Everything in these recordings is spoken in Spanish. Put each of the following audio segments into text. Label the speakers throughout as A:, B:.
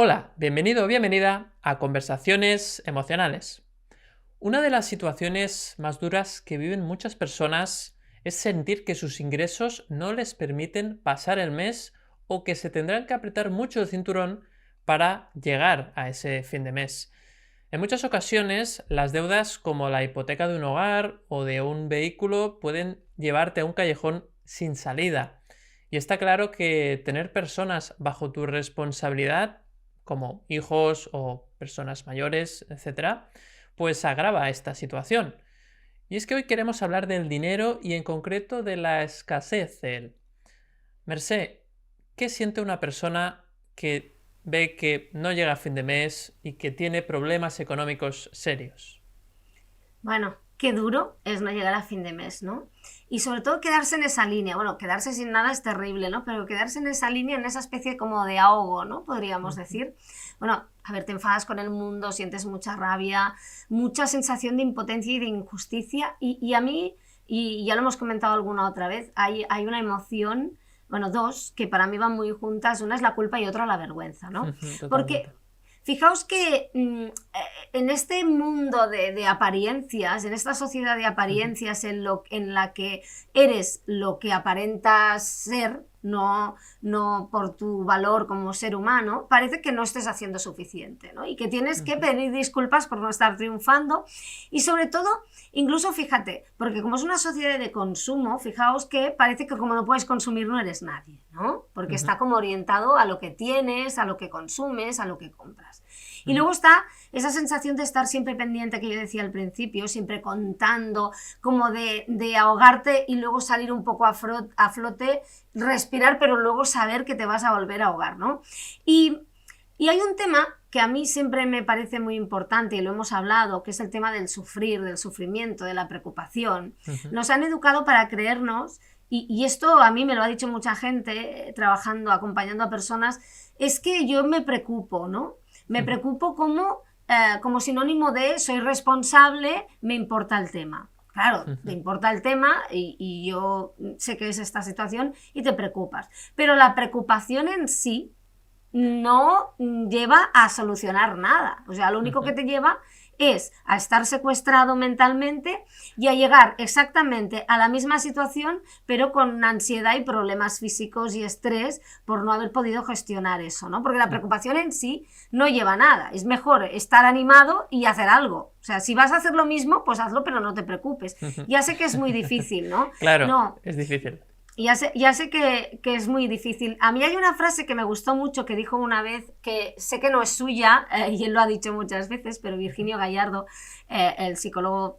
A: Hola, bienvenido o bienvenida a Conversaciones Emocionales. Una de las situaciones más duras que viven muchas personas es sentir que sus ingresos no les permiten pasar el mes o que se tendrán que apretar mucho el cinturón para llegar a ese fin de mes. En muchas ocasiones, las deudas como la hipoteca de un hogar o de un vehículo pueden llevarte a un callejón sin salida. Y está claro que tener personas bajo tu responsabilidad, como hijos o personas mayores, etcétera, pues agrava esta situación. Y es que hoy queremos hablar del dinero y en concreto de la escasez de él. Mercé, ¿qué siente una persona que ve que no llega a fin de mes y que tiene problemas económicos serios?
B: Bueno, qué duro es no llegar a fin de mes, ¿no? Y sobre todo quedarse en esa línea. Bueno, quedarse sin nada es terrible, ¿no? Pero quedarse en esa línea, en esa especie como de ahogo, ¿no? Podríamos decir. Bueno, a ver, te enfadas con el mundo, sientes mucha rabia, mucha sensación de impotencia y de injusticia. Y a mí, y ya lo hemos comentado alguna otra vez, hay una emoción, bueno, dos, que para mí van muy juntas. Una es la culpa y otra la vergüenza, ¿no?
A: Totalmente.
B: Porque fijaos que en este mundo de apariencias, en esta sociedad de apariencias en la que eres lo que aparentas ser, no por tu valor como ser humano, parece que no estés haciendo suficiente, ¿no? Y que tienes que pedir disculpas por no estar triunfando. Y sobre todo, incluso fíjate, porque como es una sociedad de consumo, fijaos que parece que como no puedes consumir no eres nadie, ¿no? Porque está como orientado a lo que tienes, a lo que consumes, a lo que compras. Y luego está esa sensación de estar siempre pendiente que yo decía al principio, siempre contando, como de ahogarte y luego salir un poco a flote, respirar, pero luego saber que te vas a volver a ahogar, ¿no? Y hay un tema que a mí siempre me parece muy importante y lo hemos hablado, que es el tema del sufrir, del sufrimiento, de la preocupación. Nos han educado para creernos, y esto a mí me lo ha dicho mucha gente trabajando, acompañando a personas, es que yo me preocupo, ¿no? Me preocupo como sinónimo de soy responsable, me importa el tema. Claro, te importa el tema y yo sé que es esta situación y te preocupas. Pero la preocupación en sí no lleva a solucionar nada. O sea, lo único que te lleva es a estar secuestrado mentalmente y a llegar exactamente a la misma situación, pero con ansiedad y problemas físicos y estrés por no haber podido gestionar eso, ¿no? Porque la preocupación en sí no lleva a nada. Es mejor estar animado y hacer algo. O sea, si vas a hacer lo mismo, pues hazlo, pero no te preocupes. Ya sé que es muy difícil, ¿no?
A: Claro,
B: No,
A: es difícil.
B: ya sé que es muy difícil. A mí hay una frase que me gustó mucho que dijo una vez, que sé que no es suya, y él lo ha dicho muchas veces, pero Virginio Gallardo, el psicólogo,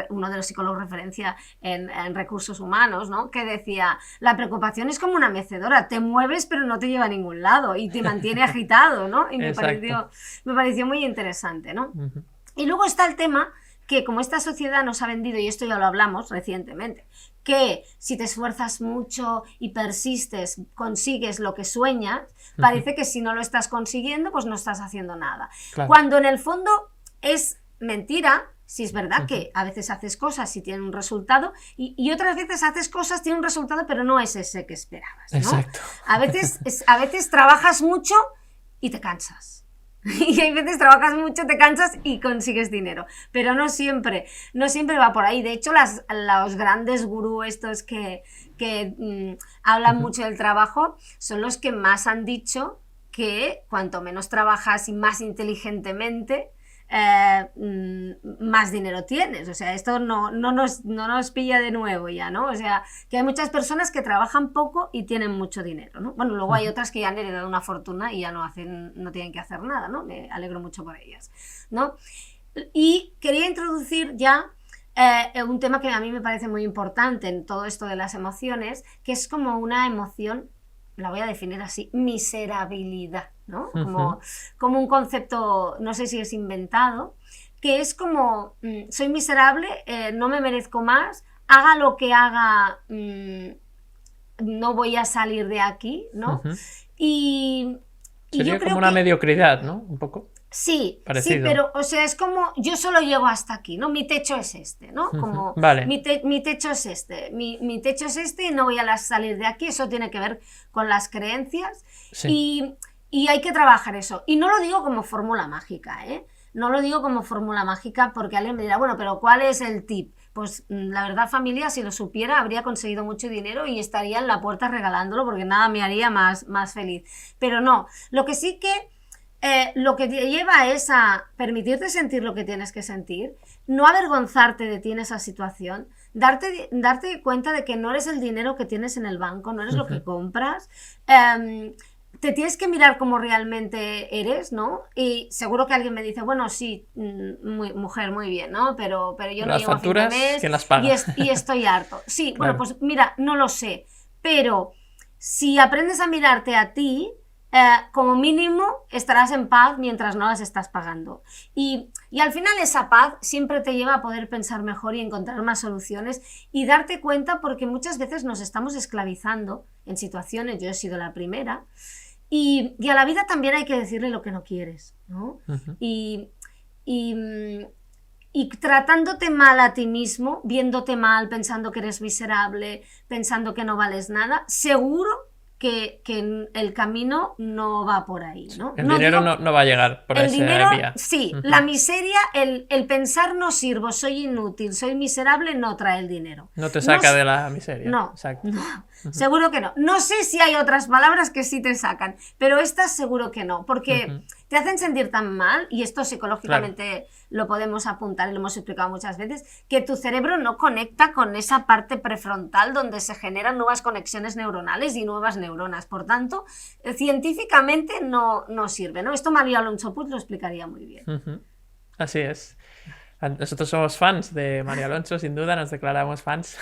B: uno de los psicólogos referencia en recursos humanos, ¿no? Que decía, la preocupación es como una mecedora, te mueves pero no te lleva a ningún lado y te mantiene agitado, ¿no? Y
A: Exacto.
B: me pareció muy interesante, ¿no? Y luego está el tema que como esta sociedad nos ha vendido, y esto ya lo hablamos recientemente, que si te esfuerzas mucho y persistes, consigues lo que sueñas, parece que si no lo estás consiguiendo, pues no estás haciendo nada.
A: Claro.
B: Cuando en el fondo es mentira. Si es verdad que a veces haces cosas y tienen un resultado y otras veces haces cosas, tienen un resultado, pero no es ese que esperabas, ¿no?
A: Exacto.
B: A veces trabajas mucho y te cansas. Y hay veces trabajas mucho, te cansas y consigues dinero. Pero no siempre va por ahí. De hecho, los grandes gurús estos que hablan mucho del trabajo son los que más han dicho que cuanto menos trabajas y más inteligentemente, más dinero tienes. O sea, esto no nos pilla de nuevo ya, ¿no? O sea, que hay muchas personas que trabajan poco y tienen mucho dinero, ¿no? Bueno, luego hay otras que ya han heredado una fortuna y ya no tienen que hacer nada, ¿no? Me alegro mucho por ellas, ¿no? Y quería introducir ya un tema que a mí me parece muy importante en todo esto de las emociones, que es como una emoción, la voy a definir así, miserabilidad, ¿no? Como un concepto, no sé si es inventado, que es como, soy miserable, no me merezco más, haga lo que haga, no voy a salir de aquí, ¿no? Y yo
A: Sería como
B: creo
A: una
B: que
A: mediocridad, ¿no? Un poco
B: sí,
A: parecido.
B: pero, o sea, es como, yo solo llego hasta aquí, ¿no? Mi techo es este, ¿no? Como,
A: Vale.
B: mi techo es este, mi techo es este y no voy a salir de aquí, eso tiene que ver con las creencias.
A: Sí.
B: Y Y hay que trabajar eso. Y no lo digo como fórmula mágica, ¿eh? No lo digo como fórmula mágica porque alguien me dirá, bueno, pero ¿cuál es el tip? Pues la verdad, familia, si lo supiera, habría conseguido mucho dinero y estaría en la puerta regalándolo porque nada me haría más feliz. Pero no, lo que sí que lo que te lleva es a permitirte sentir lo que tienes que sentir, no avergonzarte de ti en esa situación, darte cuenta de que no eres el dinero que tienes en el banco, no eres lo que compras, te tienes que mirar como realmente eres, ¿no? Y seguro que alguien me dice, bueno, sí, mujer, muy bien, ¿no? Pero yo no llego a fin de mes
A: ¿quién las paga?
B: y estoy harto. Sí,
A: Claro.
B: bueno, pues mira, no lo sé, pero si aprendes a mirarte a ti, como mínimo estarás en paz mientras no las estás pagando. Y al final esa paz siempre te lleva a poder pensar mejor y encontrar más soluciones y darte cuenta porque muchas veces nos estamos esclavizando en situaciones, yo he sido la primera, y a la vida también hay que decirle lo que no quieres, ¿no? Y tratándote mal a ti mismo, viéndote mal, pensando que eres miserable, pensando que no vales nada, seguro que el camino no va por ahí, ¿no?
A: El dinero no va a llegar por esa vía.
B: Sí, la miseria, el pensar no sirvo, soy inútil, soy miserable, no trae el dinero.
A: No te saca de la miseria.
B: No,
A: exacto.
B: No, seguro que no. No sé si hay otras palabras que sí te sacan, pero estas seguro que no, porque te hacen sentir tan mal, y esto psicológicamente lo podemos apuntar y lo hemos explicado muchas veces, que tu cerebro no conecta con esa parte prefrontal donde se generan nuevas conexiones neuronales y nuevas neuronas. Por tanto, científicamente no sirve, ¿no? Esto María Alonso Puig lo explicaría muy bien.
A: Así es. Nosotros somos fans de María Alonso, sin duda, nos declaramos fans.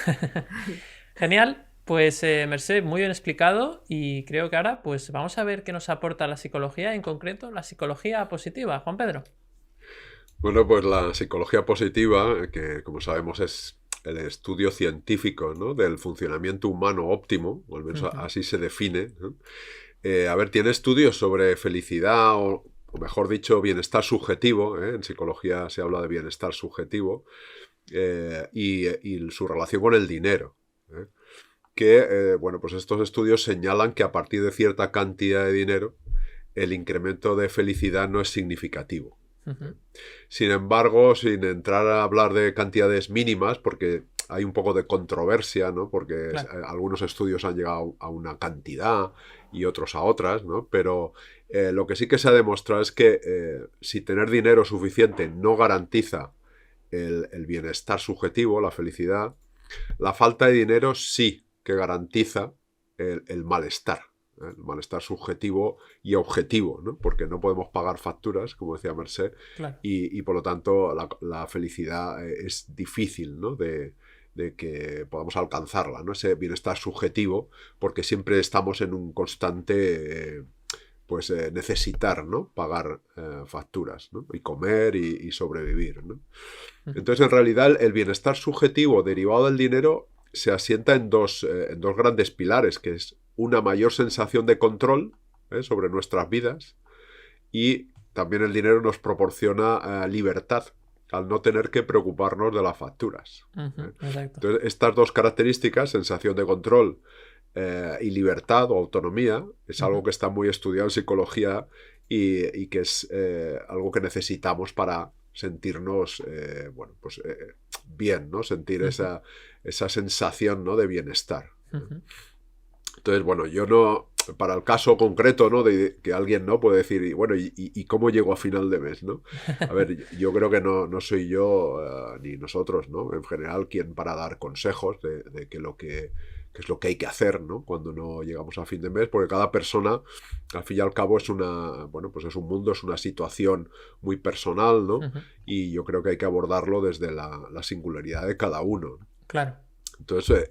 A: Genial. Pues Mercè, muy bien explicado y creo que ahora pues vamos a ver qué nos aporta la psicología, en concreto la psicología positiva. Juan Pedro.
C: Bueno, pues la psicología positiva, que como sabemos es el estudio científico, ¿no?, del funcionamiento humano óptimo, o al menos así se define, ¿no? A ver, tiene estudios sobre felicidad o mejor dicho, bienestar subjetivo, ¿eh? En psicología se habla de bienestar subjetivo, y su relación con el dinero, ¿eh? Que, bueno, pues estos estudios señalan que a partir de cierta cantidad de dinero el incremento de felicidad no es significativo. Sin embargo, sin entrar a hablar de cantidades mínimas, porque hay un poco de controversia, ¿no? Porque algunos estudios han llegado a una cantidad y otros a otras, ¿no? Pero lo que sí que se ha demostrado es que si tener dinero suficiente no garantiza el bienestar subjetivo, la felicidad, la falta de dinero sí que garantiza el malestar. El malestar subjetivo y objetivo, ¿no? Porque no podemos pagar facturas, como decía Mercè, y por lo tanto la felicidad es difícil, ¿no?, de que podamos alcanzarla, ¿no?, ese bienestar subjetivo, porque siempre estamos en un constante necesitar, ¿no?, pagar facturas, ¿no?, y comer y sobrevivir, ¿no? Entonces, en realidad, el bienestar subjetivo derivado del dinero se asienta en dos grandes pilares, que es una mayor sensación de control sobre nuestras vidas, y también el dinero nos proporciona libertad al no tener que preocuparnos de las facturas. Entonces, estas dos características, sensación de control y libertad o autonomía, es algo que está muy estudiado en psicología y que es algo que necesitamos para sentirnos bien, ¿no? Sentir esa sensación, ¿no?, de bienestar. Entonces, bueno, yo no, para el caso concreto, ¿no?, de que alguien no puede decir, ¿y cómo llego a final de mes, ¿no? A ver, yo creo que no soy yo ni nosotros, ¿no?, en general, quien para dar consejos de qué es lo que hay que hacer, ¿no?, cuando no llegamos a fin de mes, porque cada persona, al fin y al cabo, es un mundo, es una situación muy personal, ¿no? Y yo creo que hay que abordarlo desde la singularidad de cada uno.
A: Claro.
C: Entonces,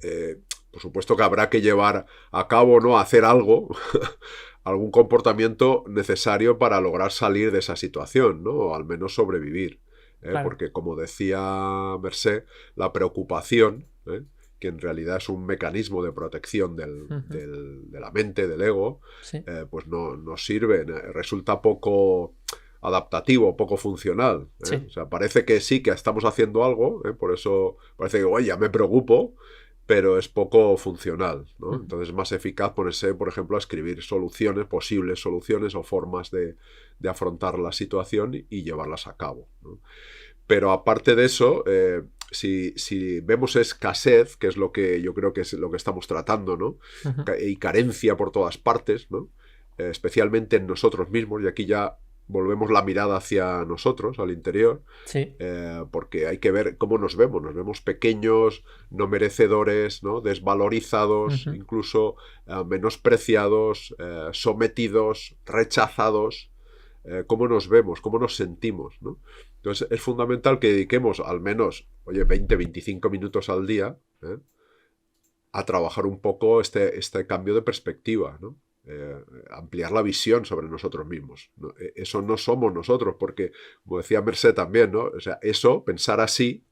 C: por supuesto que habrá que llevar a cabo, ¿no?, hacer algo, algún comportamiento necesario para lograr salir de esa situación, ¿no?, o al menos sobrevivir. Porque, como decía Mercè, la preocupación, que en realidad es un mecanismo de protección de la mente, del ego, pues no sirve, resulta poco adaptativo, poco funcional. O sea, parece que sí, que estamos haciendo algo, por eso parece que, ya me preocupo, pero es poco funcional, ¿no? Entonces es más eficaz ponerse, por ejemplo, a escribir soluciones, posibles soluciones o formas de afrontar la situación y llevarlas a cabo, ¿no? Pero aparte de eso, si vemos escasez, que es lo que yo creo que es lo que estamos tratando, ¿no? Y carencia por todas partes, ¿no? Especialmente en nosotros mismos, y aquí ya volvemos la mirada hacia nosotros, al interior,
A: Sí.
C: porque hay que ver cómo nos vemos pequeños, no merecedores, ¿no? Desvalorizados, incluso menospreciados, sometidos, rechazados, cómo nos vemos, cómo nos sentimos, ¿no? Entonces es fundamental que dediquemos al menos, 20-25 minutos al día, a trabajar un poco este cambio de perspectiva, ¿no? Ampliar la visión sobre nosotros mismos, ¿no? Eso no somos nosotros, porque, como decía Mercé también, ¿no? O sea, eso, pensar así,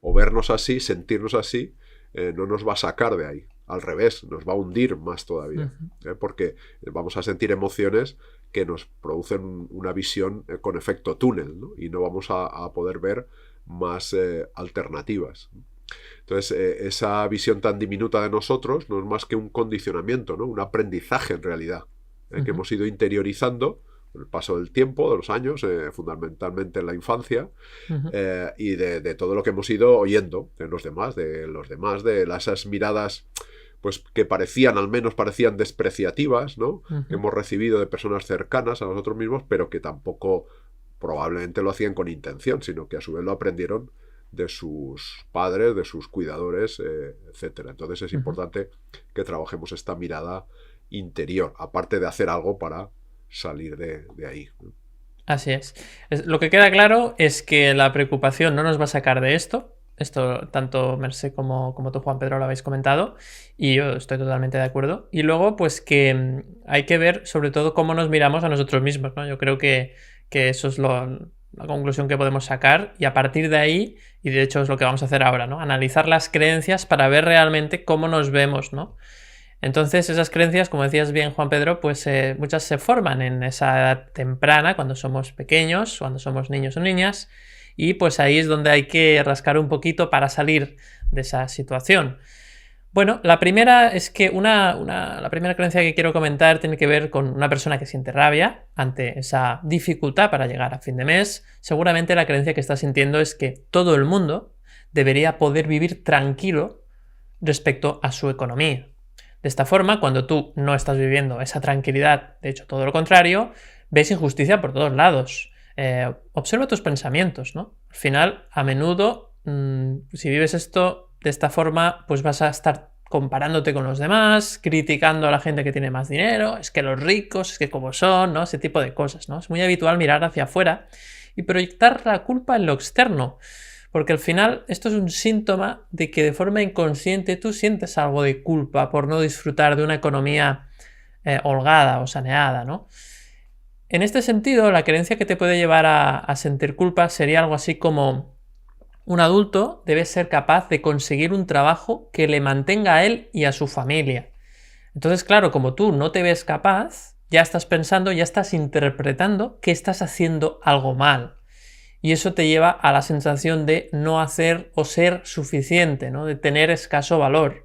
C: o vernos así, sentirnos así, no nos va a sacar de ahí. Al revés, nos va a hundir más todavía, porque vamos a sentir emociones que nos producen una visión con efecto túnel, ¿no? Y no vamos a poder ver más alternativas. Entonces, esa visión tan diminuta de nosotros no es más que un condicionamiento, ¿no? Un aprendizaje en realidad, que hemos ido interiorizando con el paso del tiempo, de los años, fundamentalmente en la infancia, y de todo lo que hemos ido oyendo de los demás, de esas miradas pues que al menos parecían despreciativas, ¿no? Que hemos recibido de personas cercanas a nosotros mismos, pero que tampoco probablemente lo hacían con intención, sino que a su vez lo aprendieron de sus padres, de sus cuidadores, etcétera. Entonces es importante que trabajemos esta mirada interior, aparte de hacer algo para salir de ahí.
A: Así es. Lo que queda claro es que la preocupación no nos va a sacar de esto. Esto tanto Mercé como tú, Juan Pedro, lo habéis comentado y yo estoy totalmente de acuerdo. Y luego, pues que hay que ver sobre todo cómo nos miramos a nosotros mismos, ¿no? Yo creo que eso es la conclusión que podemos sacar y a partir de ahí, y de hecho es lo que vamos a hacer ahora, ¿no? Analizar las creencias para ver realmente cómo nos vemos, ¿no? Entonces esas creencias, como decías bien Juan Pedro, pues muchas se forman en esa edad temprana, cuando somos pequeños, cuando somos niños o niñas, y pues ahí es donde hay que rascar un poquito para salir de esa situación. Bueno, la primera es que la primera creencia que quiero comentar tiene que ver con una persona que siente rabia ante esa dificultad para llegar a fin de mes. Seguramente la creencia que está sintiendo es que todo el mundo debería poder vivir tranquilo respecto a su economía. De esta forma, cuando tú no estás viviendo esa tranquilidad, de hecho todo lo contrario, ves injusticia por todos lados. Observa tus pensamientos, ¿no? Al final, a menudo, si vives esto de esta forma, pues vas a estar comparándote con los demás, criticando a la gente que tiene más dinero, es que los ricos, es que como son, ¿no? Ese tipo de cosas, ¿no? Es muy habitual mirar hacia afuera y proyectar la culpa en lo externo, porque al final esto es un síntoma de que de forma inconsciente tú sientes algo de culpa por no disfrutar de una economía holgada o saneada, ¿no? En este sentido, la creencia que te puede llevar a sentir culpa sería algo así como: un adulto debe ser capaz de conseguir un trabajo que le mantenga a él y a su familia. Entonces, claro, como tú no te ves capaz, ya estás pensando, ya estás interpretando que estás haciendo algo mal. Y eso te lleva a la sensación de no hacer o ser suficiente, ¿no? De tener escaso valor.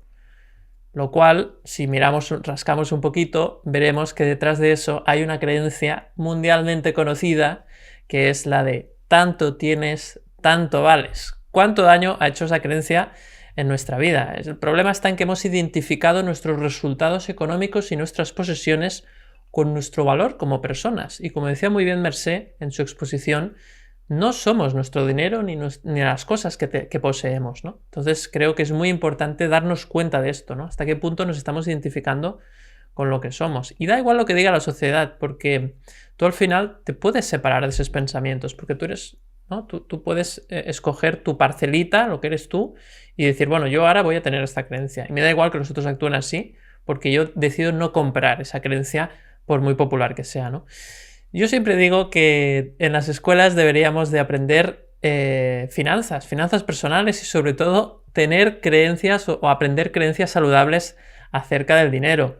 A: Lo cual, si rascamos un poquito, veremos que detrás de eso hay una creencia mundialmente conocida, que es la de tanto tienes, tanto vales. ¿Cuánto daño ha hecho esa creencia en nuestra vida? El problema está en que hemos identificado nuestros resultados económicos y nuestras posesiones con nuestro valor como personas. Y como decía muy bien Mercé en su exposición, no somos nuestro dinero ni las cosas que poseemos, ¿no? Entonces creo que es muy importante darnos cuenta de esto, ¿no? Hasta qué punto nos estamos identificando con lo que somos. Y da igual lo que diga la sociedad, porque tú al final te puedes separar de esos pensamientos, porque tú eres, ¿no? Tú puedes escoger tu parcelita, lo que eres tú, y decir, bueno, yo ahora voy a tener esta creencia. Y me da igual que los otros actúen así, porque yo decido no comprar esa creencia por muy popular que sea, ¿no? Yo siempre digo que en las escuelas deberíamos de aprender finanzas personales y sobre todo tener creencias o aprender creencias saludables acerca del dinero.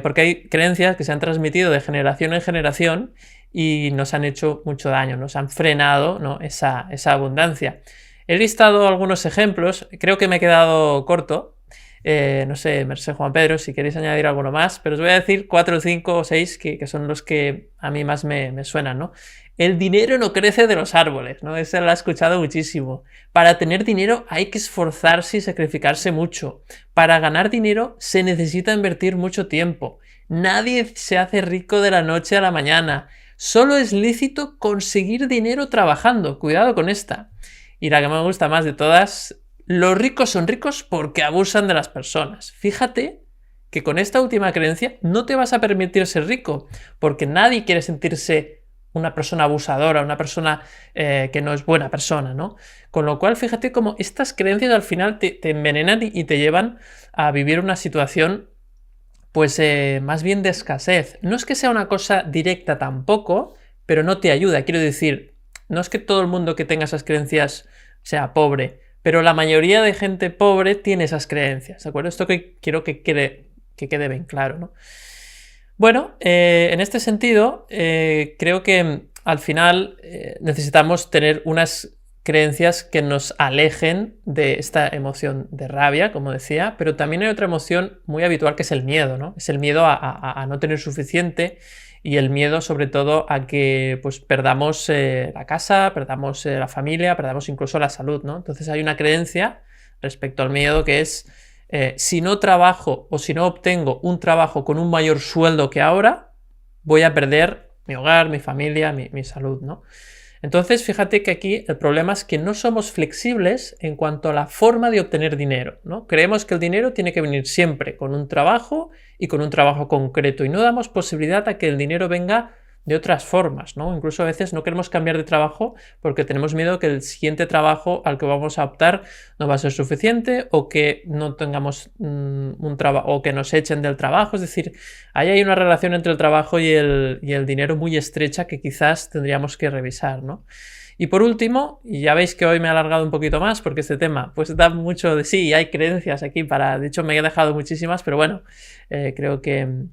A: Porque hay creencias que se han transmitido de generación en generación y nos han hecho mucho daño, nos han frenado, ¿no? esa abundancia. He listado algunos ejemplos, creo que me he quedado corto. No sé, Mercé, Juan Pedro, si queréis añadir alguno más, pero os voy a decir 4, 5 o 6 que son los que a mí más me suenan, ¿no? El dinero no crece de los árboles, ¿no? Esa la he escuchado muchísimo. Para tener dinero hay que esforzarse y sacrificarse mucho. Para ganar dinero se necesita invertir mucho tiempo. Nadie se hace rico de la noche a la mañana. Solo es lícito conseguir dinero trabajando. Cuidado con esta. Y la que me gusta más de todas, los ricos son ricos porque abusan de las personas. Fíjate que con esta última creencia no te vas a permitir ser rico, porque nadie quiere sentirse una persona abusadora, una persona que no es buena persona, ¿no? Con lo cual, fíjate cómo estas creencias al final te envenenan y te llevan a vivir una situación, pues más bien de escasez. No es que sea una cosa directa tampoco, pero no te ayuda. Quiero decir, no es que todo el mundo que tenga esas creencias sea pobre, pero la mayoría de gente pobre tiene esas creencias, ¿de acuerdo? Esto que quiero que quede bien claro, ¿no? Bueno, en este sentido, creo que al final necesitamos tener unas creencias que nos alejen de esta emoción de rabia, como decía, pero también hay otra emoción muy habitual que es el miedo, ¿no? Es el miedo a no tener suficiente y el miedo sobre todo a que pues, perdamos la casa, perdamos la familia, perdamos incluso la salud, ¿no? Entonces hay una creencia respecto al miedo que es si no trabajo o si no obtengo un trabajo con un mayor sueldo que ahora, voy a perder mi hogar, mi familia, mi salud, ¿no? Entonces, fíjate que aquí el problema es que no somos flexibles en cuanto a la forma de obtener dinero, ¿no? Creemos que el dinero tiene que venir siempre con un trabajo y con un trabajo concreto y no damos posibilidad a que el dinero venga de otras formas, ¿no? Incluso a veces no queremos cambiar de trabajo porque tenemos miedo que el siguiente trabajo al que vamos a optar no va a ser suficiente o que no tengamos un trabajo o que nos echen del trabajo. Es decir, ahí hay una relación entre el trabajo y el dinero muy estrecha que quizás tendríamos que revisar, ¿no? Y por último, y ya veis que hoy me he alargado un poquito más porque este tema pues da mucho de sí y hay creencias aquí de hecho me he dejado muchísimas, pero bueno, creo que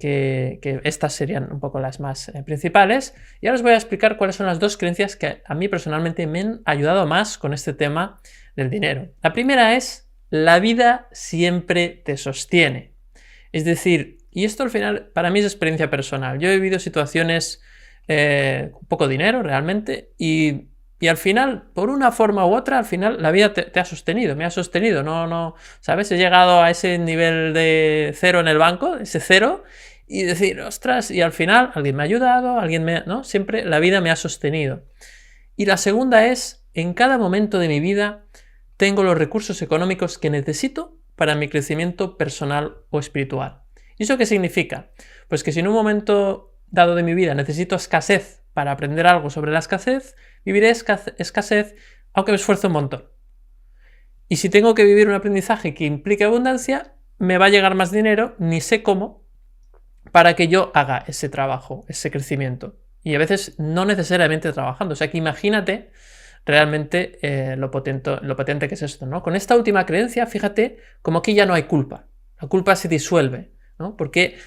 A: estas serían un poco las más principales. Y ahora os voy a explicar cuáles son las dos creencias que a mí personalmente me han ayudado más con este tema del dinero. La primera es, la vida siempre te sostiene. Es decir, y esto al final para mí es experiencia personal. Yo he vivido situaciones con poco dinero realmente y al final, por una forma u otra, al final la vida te ha sostenido, me ha sostenido. No, ¿sabes? He llegado a ese nivel de cero en el banco, ese cero, y decir, ostras, y al final alguien me ha ayudado, ¿no? Siempre la vida me ha sostenido. Y la segunda es, en cada momento de mi vida tengo los recursos económicos que necesito para mi crecimiento personal o espiritual. ¿Y eso qué significa? Pues que si en un momento dado de mi vida necesito escasez para aprender algo sobre la escasez, viviré escasez aunque me esfuerce un montón. Y si tengo que vivir un aprendizaje que implique abundancia, me va a llegar más dinero, ni sé cómo, para que yo haga ese trabajo, ese crecimiento. Y a veces no necesariamente trabajando. O sea que imagínate realmente lo potente que es esto, ¿no? Con esta última creencia, fíjate como aquí ya no hay culpa. La culpa se disuelve, ¿no? Porque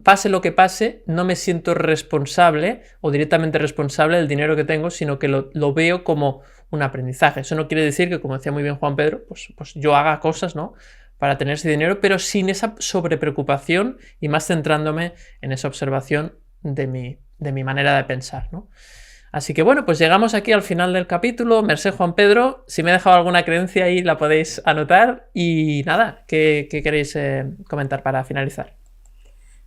A: pase lo que pase, no me siento responsable o directamente responsable del dinero que tengo, sino que lo veo como un aprendizaje. Eso no quiere decir que, como decía muy bien Juan Pedro, pues yo haga cosas, ¿no?, para tener ese dinero, pero sin esa sobrepreocupación y más centrándome en esa observación de mi manera de pensar, ¿no? Así que bueno, pues llegamos aquí al final del capítulo. Mercé, Juan Pedro, si me he dejado alguna creencia ahí la podéis anotar y nada, ¿qué queréis comentar para finalizar?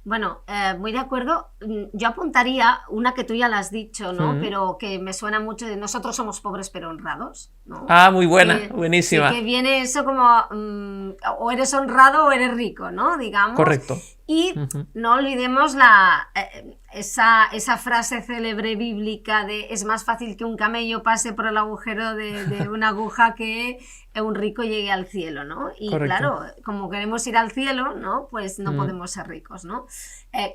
B: Bueno, muy de acuerdo. Yo apuntaría una que tú ya la has dicho, ¿no? Pero que me suena mucho de nosotros somos pobres pero honrados, ¿no?
A: Ah, muy buena, buenísima.
B: Sí, que viene eso como o eres honrado o eres rico, ¿no? Digamos.
A: Correcto.
B: Y no olvidemos esa frase célebre bíblica de es más fácil que un camello pase por el agujero de una aguja que un rico llegue al cielo, ¿no? Y correcto. Claro, como queremos ir al cielo, ¿no? Pues no podemos ser ricos, ¿no?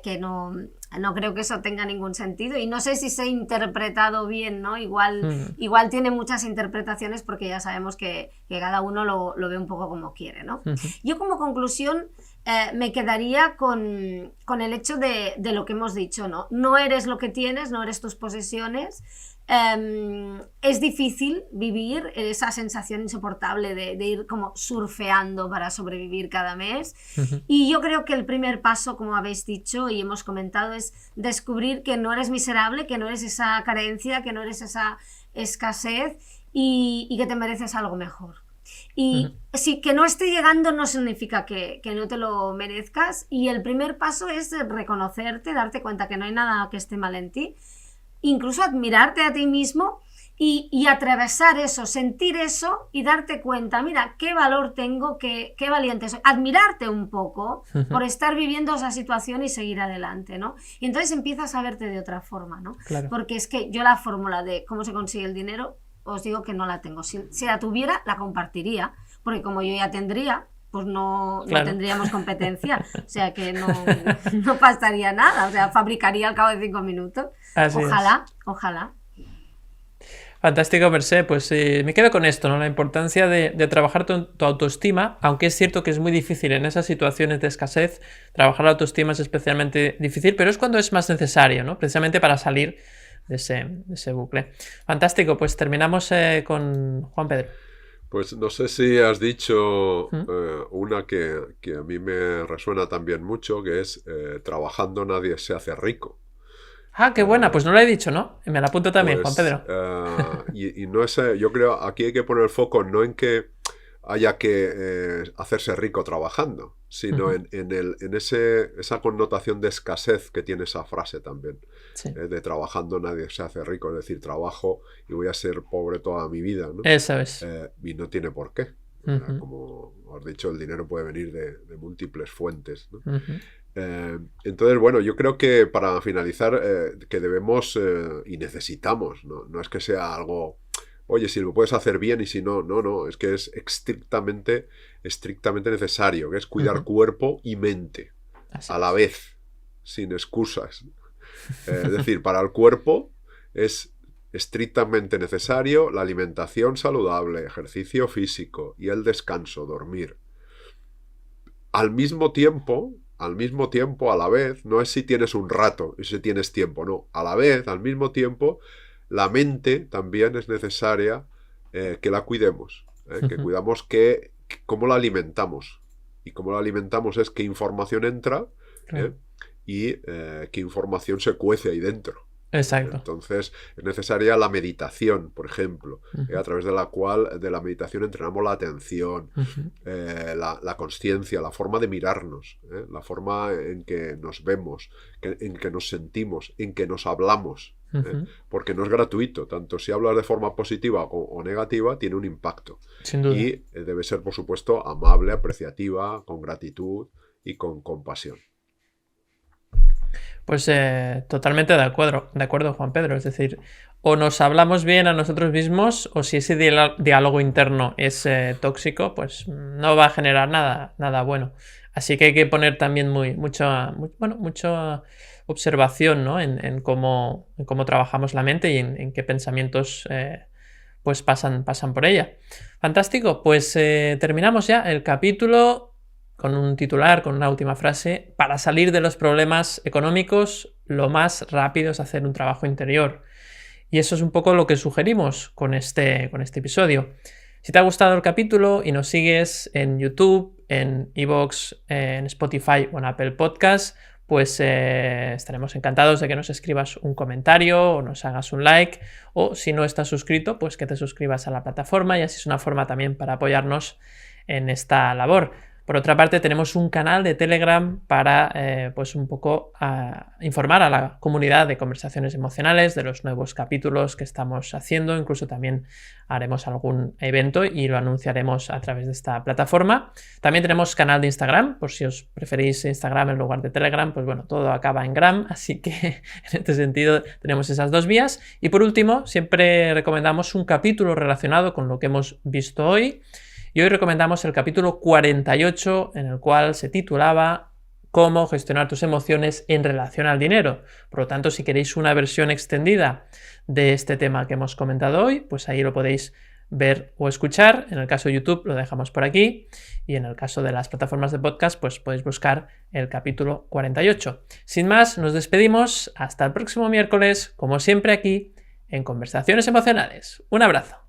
B: Que no creo que eso tenga ningún sentido y no sé si se ha interpretado bien, ¿no? Igual tiene muchas interpretaciones porque ya sabemos que cada uno lo ve un poco como quiere, ¿no? Yo como conclusión me quedaría con el hecho de lo que hemos dicho, ¿no? No eres lo que tienes, no eres tus posesiones. Es difícil vivir esa sensación insoportable de ir como surfeando para sobrevivir cada mes. Y yo creo que el primer paso, como habéis dicho y hemos comentado, es descubrir que no eres miserable, que no eres esa carencia, que no eres esa escasez y que te mereces algo mejor. Y sí, que no esté llegando no significa que no te lo merezcas, y el primer paso es reconocerte, darte cuenta que no hay nada que esté mal en ti, incluso admirarte a ti mismo y atravesar eso, sentir eso y darte cuenta, mira, qué valor tengo, qué valiente soy, admirarte un poco por estar viviendo esa situación y seguir adelante, ¿no? Y entonces empiezas a verte de otra forma, ¿no?
A: Claro.
B: Porque es que yo la fórmula de cómo se consigue el dinero, os digo que no la tengo. Si la tuviera, la compartiría, porque como yo ya tendría, pues no tendríamos competencia, o sea que no pasaría nada, o sea, fabricaría al cabo de 5 minutos.
A: Así
B: Ojalá.
A: Fantástico, Mercé. Pues me quedo con esto, ¿no? La importancia de trabajar tu autoestima, aunque es cierto que es muy difícil en esas situaciones de escasez. Trabajar la autoestima es especialmente difícil, pero es cuando es más necesario, ¿no? Precisamente para salir de ese bucle. Fantástico, pues terminamos con Juan Pedro.
C: Pues no sé si has dicho una que a mí me resuena también mucho, que es trabajando nadie se hace rico.
A: Ah, qué buena, pues no la he dicho, ¿no? Me la apunto también,
C: Pues,
A: Juan Pedro.
C: Y no es, yo creo, aquí hay que poner el foco no en que haya que hacerse rico trabajando, sino en esa connotación de escasez que tiene esa frase también.
A: Sí.
C: De trabajando nadie se hace rico, es decir, trabajo y voy a ser pobre toda mi vida, ¿no?
A: Eso es.
C: Y no tiene por qué. Como os he dicho, el dinero puede venir de múltiples fuentes, ¿no? Entonces, bueno, yo creo que para finalizar, que debemos y necesitamos, ¿no? No es que sea algo, oye, si lo puedes hacer bien y si no, es que es estrictamente necesario, que es cuidar cuerpo y mente a la vez, sin excusas. Es decir, para el cuerpo es estrictamente necesario la alimentación saludable, ejercicio físico y el descanso, dormir. Al mismo tiempo, a la vez, no es si tienes un rato y si tienes tiempo, no. A la vez, al mismo tiempo, la mente también es necesaria que la cuidemos. Que cuidamos cómo la alimentamos. Y cómo la alimentamos es qué información entra y qué información se cuece ahí dentro.
A: Exacto.
C: Entonces es necesaria la meditación, por ejemplo, a través de la meditación entrenamos la atención, la consciencia, la forma de mirarnos, la forma en que nos vemos, en que nos sentimos, en que nos hablamos, porque no es gratuito, tanto si hablas de forma positiva o negativa, tiene un impacto.
A: Sin duda.
C: Y debe ser, por supuesto, amable, apreciativa, con gratitud y con compasión.
A: Pues totalmente de acuerdo, Juan Pedro. Es decir, o nos hablamos bien a nosotros mismos, o si ese diálogo interno es tóxico, pues no va a generar nada bueno. Así que hay que poner también mucha observación, ¿no? en cómo trabajamos la mente y en qué pensamientos pues pasan por ella. Fantástico, pues terminamos ya el capítulo con un titular, con una última frase: para salir de los problemas económicos, lo más rápido es hacer un trabajo interior. Y eso es un poco lo que sugerimos con este episodio. Si te ha gustado el capítulo y nos sigues en YouTube, en iVoox, en Spotify o en Apple Podcast, pues estaremos encantados de que nos escribas un comentario o nos hagas un like, o si no estás suscrito, pues que te suscribas a la plataforma, y así es una forma también para apoyarnos en esta labor. Por otra parte, tenemos un canal de Telegram para pues un poco informar a la comunidad de conversaciones emocionales, de los nuevos capítulos que estamos haciendo. Incluso también haremos algún evento y lo anunciaremos a través de esta plataforma. También tenemos canal de Instagram, por si os preferís Instagram en lugar de Telegram, pues bueno, todo acaba en gram, así que en este sentido tenemos esas dos vías. Y por último, siempre recomendamos un capítulo relacionado con lo que hemos visto hoy. Y hoy recomendamos el capítulo 48, en el cual se titulaba Cómo gestionar tus emociones en relación al dinero. Por lo tanto, si queréis una versión extendida de este tema que hemos comentado hoy, pues ahí lo podéis ver o escuchar. En el caso de YouTube lo dejamos por aquí y en el caso de las plataformas de podcast pues podéis buscar el capítulo 48. Sin más, nos despedimos hasta el próximo miércoles, como siempre aquí en Conversaciones Emocionales. Un abrazo.